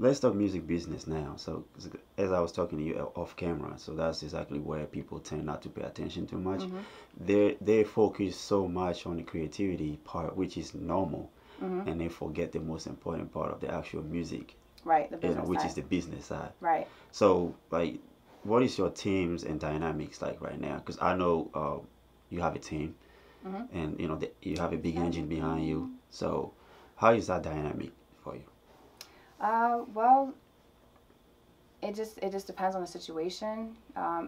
let's talk music business now. So, as I was talking to you off camera, so that's exactly where people tend not to pay attention too much. Mm-hmm. They focus so much on the creativity part, which is normal, Mm-hmm. and they forget the most important part of the actual music, Right, the business which side. is the business side. Right. So, like, what is your teams and dynamics like right now? Because I know you have a team, Mm-hmm. and you have a big engine behind you. So, how is that dynamic for you? Well, it just depends on the situation.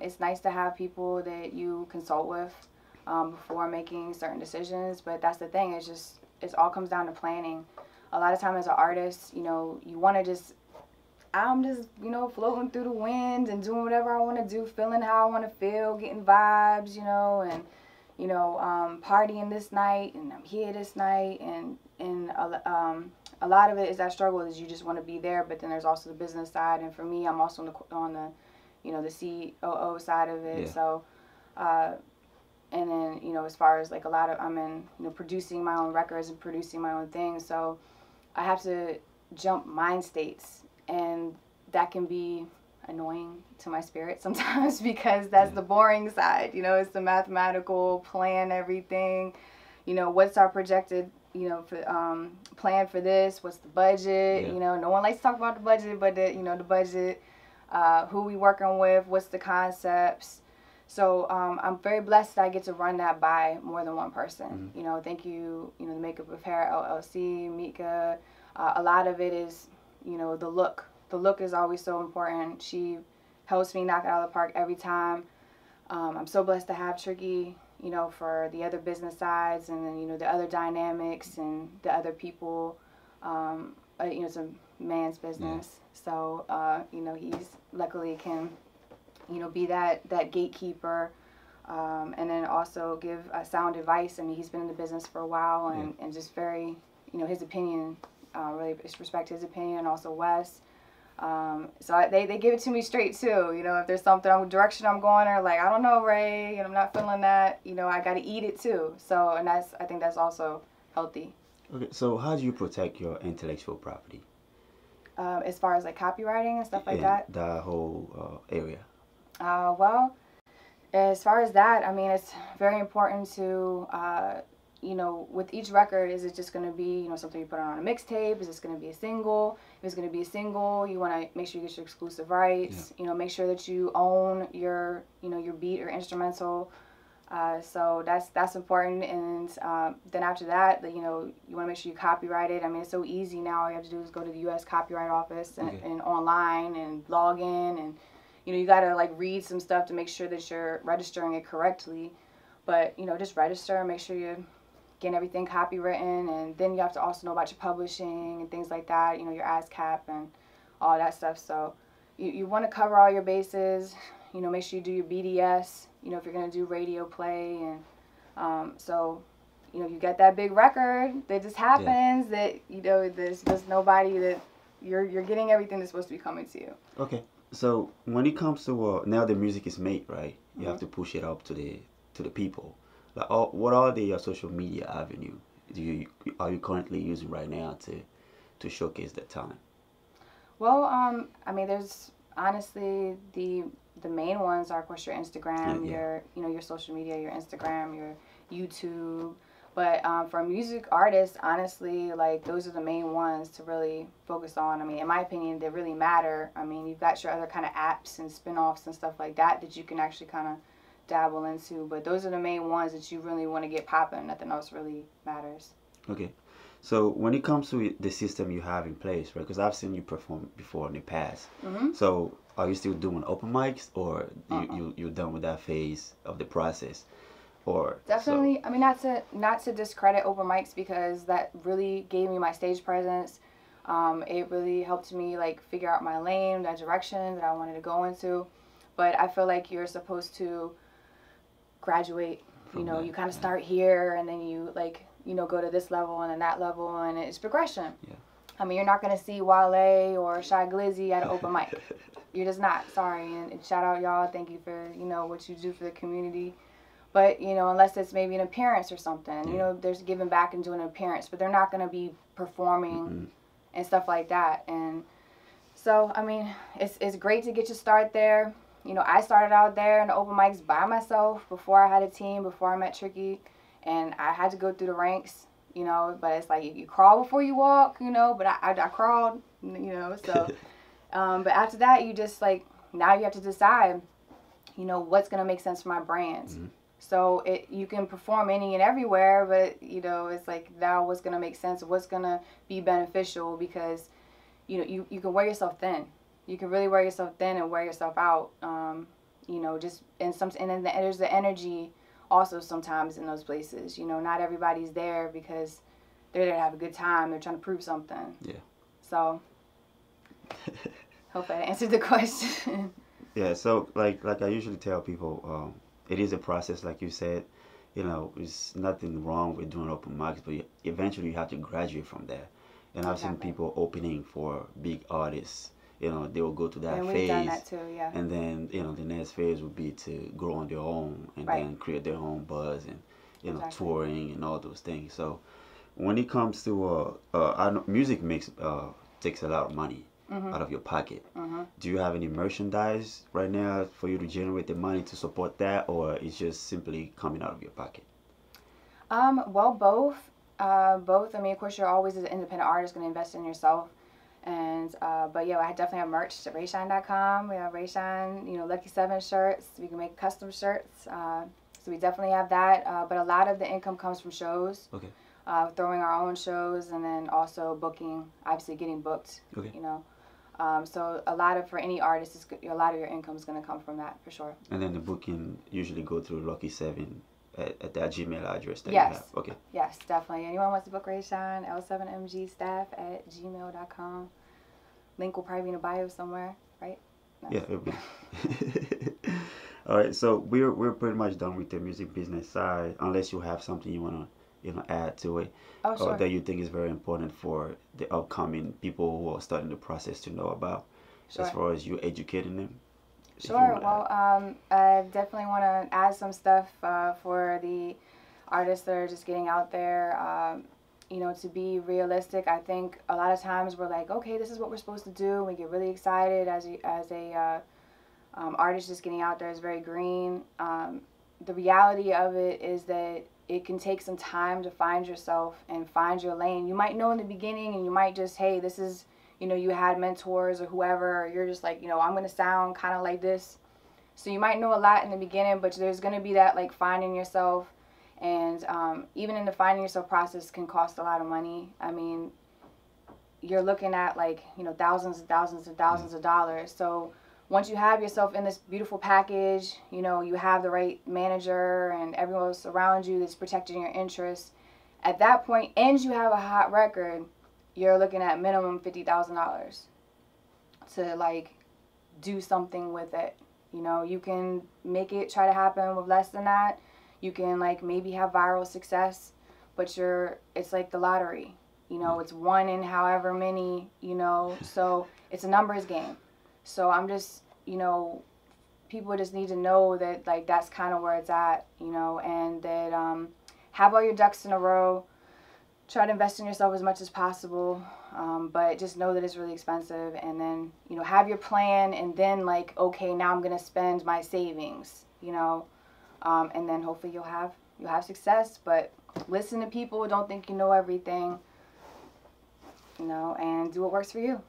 It's nice to have people that you consult with before making certain decisions, but that's the thing. It all comes down to planning. A lot of time as an artist, you want to just I'm just, floating through the wind and doing whatever I want to do, feeling how I want to feel, getting vibes, and partying this night, and I'm here this night, and a lot of it is that struggle is you just want to be there, but then there's also the business side, and for me, I'm also on the the COO side of it, Yeah. so. And then as far as like a lot of I'm in producing my own records and producing my own things, so I have to jump mind states, and that can be annoying to my spirit sometimes because that's Yeah. the boring side. It's the mathematical plan everything. What's our projected for plan for this? What's the budget? Yeah. No one likes to talk about the budget, but the budget, who we working with, what's the concepts. So I'm very blessed that I get to run that by more than one person. Mm-hmm. Thank you, the Makeup of Hair LLC, Mika. A lot of it is, the look. The look is always so important. She helps me knock it out of the park every time. I'm so blessed to have Tricky, for the other business sides and then, the other dynamics and the other people. It's a man's business. Yeah. So, he's luckily can be that gatekeeper, and then also give sound advice. I mean, he's been in the business for a while, and just very, his opinion, really respect his opinion, and also Wes. So they give it to me straight too. If there's something direction I'm going, or like I don't know, Ray, and I'm not feeling that, I got to eat it too. So I think that's also healthy. Okay, so how do you protect your intellectual property? As far as like copywriting and stuff like that. That whole area. Well, as far as that, I mean, it's very important to, with each record, is it just going to be, something you put on a mixtape? Is this going to be a single? If it's going to be a single, you want to make sure you get your exclusive rights. Yeah. Make sure that you own your, your beat or instrumental. So that's important. And then after that, you want to make sure you copyright it. I mean, it's so easy now. All you have to do is go to the U.S. Copyright Office and online and log in, and you got to like read some stuff to make sure that you're registering it correctly. But just register and make sure you're getting everything copywritten, and then you have to also know about your publishing and things like that. Your ASCAP and all that stuff. So you want to cover all your bases. Make sure you do your BDS. If you're gonna do radio play, and so you get that big record that just happens. Yeah. That there's just nobody that you're getting everything that's supposed to be coming to you. Okay. So when it comes to now the music is made, right? You Mm-hmm. have to push it up to the people. Like, what are the social media avenue are you currently using right now to showcase that talent? Well, I mean, there's honestly the main ones are, of course, your Instagram, your social media, your Instagram, your YouTube. But for music artists, honestly, like those are the main ones to really focus on. I mean, in my opinion, they really matter. I mean, you've got your other kind of apps and spin-offs and stuff like that you can actually kind of dabble into. But those are the main ones that you really want to get popping. Nothing else really matters. Okay. So when it comes to the system you have in place, right? Because I've seen you perform before in the past. Mm-hmm. So are you still doing open mics, or you're done with that phase of the process? Or definitely, so. I mean, not to discredit open mics, because that really gave me my stage presence. It really helped me like figure out my lane, that direction that I wanted to go into. But I feel like you're supposed to graduate. You kind of start here, and then you like go to this level and then that level, and it's progression. Yeah. I mean, you're not gonna see Wale or Shy Glizzy at an open mic. You're just not. Sorry. And shout out y'all. Thank you for what you do for the community. But, unless it's maybe an appearance or something, there's giving back and doing an appearance, but they're not going to be performing and stuff like that. And, So, I mean, it's great to get your start there. You know, I started out there in the open mics by myself before I had a team, before I met Tricky, and I had to go through the ranks, you know, but it's like you crawl before you walk, you know, but I crawled, you know, so, but after that, you just like, now you have to decide, you know, what's going to make sense for my brand. Mm-hmm. So you can perform any and everywhere, but, you know, it's like now what's going to make sense, what's going to be beneficial, because, you know, you can wear yourself thin. You can really wear yourself thin and wear yourself out. You know, just and then there's the energy also sometimes in those places. You know, not everybody's there because they're there to have a good time. They're trying to prove something. Yeah. So, hope I answered the question. Yeah. So like I usually tell people, it is a process, like you said. You know, there's nothing wrong with doing open mics, but eventually you have to graduate from there. And I've seen people opening for big artists. You know, they will go to that and phase, we've done that too, yeah. and then you know the next phase would be to grow on their own and then create their own buzz and you know touring and all those things. So when it comes to I know music takes a lot of money out of your pocket. Do you have any merchandise right now for you to generate the money to support that, or it's just simply coming out of your pocket? Well, both. Both. I mean, of course, you're always as an independent artist going to invest in yourself. And, but yeah, I definitely have merch at rayshine.com. We have Rayshine, you know, Lucky 7 shirts. We can make custom shirts. So we definitely have that. But a lot of the income comes from shows. Okay. Throwing our own shows, and then also booking, obviously getting booked. Okay. You know. So for any artist, a lot of your income is going to come from that for sure. And then the booking usually go through Lucky 7 at that Gmail address that yes. you have. Okay. Yes, definitely. Anyone wants to book Rayshine, L7mgstaff@gmail.com. Link will probably be in the bio somewhere, right? No. Yeah, it'll be. All right, so we're pretty much done with the music business side, unless you have something you wanna add to it, sure. that you think is very important for the upcoming people who are starting the process to know about, sure. as far as you educating them. Sure. Well, I definitely want to add some stuff for the artists that are just getting out there. You know, to be realistic, I think a lot of times we're like, okay, this is what we're supposed to do. We get really excited as a artist just getting out there is very green. The reality of it is that it can take some time to find yourself and find your lane. You might know in the beginning, and you might just, hey, this is, you know, you had mentors or whoever, or you're just like, you know, I'm going to sound kind of like this. So you might know a lot in the beginning, but there's going to be that, like, finding yourself. And even in the finding yourself process can cost a lot of money. I mean, you're looking at, like, you know, thousands and thousands and thousands of dollars. So once you have yourself in this beautiful package, you know, you have the right manager and everyone else around you that's protecting your interests, at that point, and you have a hot record, you're looking at minimum $50,000 to, like, do something with it. You know, you can make it try to happen with less than that. You can, like, maybe have viral success, but it's like the lottery. You know, it's one in however many, you know, so it's a numbers game. So I'm just, you know, people just need to know that, like, that's kind of where it's at, you know, and that have all your ducks in a row. Try to invest in yourself as much as possible, but just know that it's really expensive. And then, you know, have your plan, and then, like, okay, now I'm gonna spend my savings, you know, and then hopefully you'll have success. But listen to people. Don't think you know everything, you know, and do what works for you.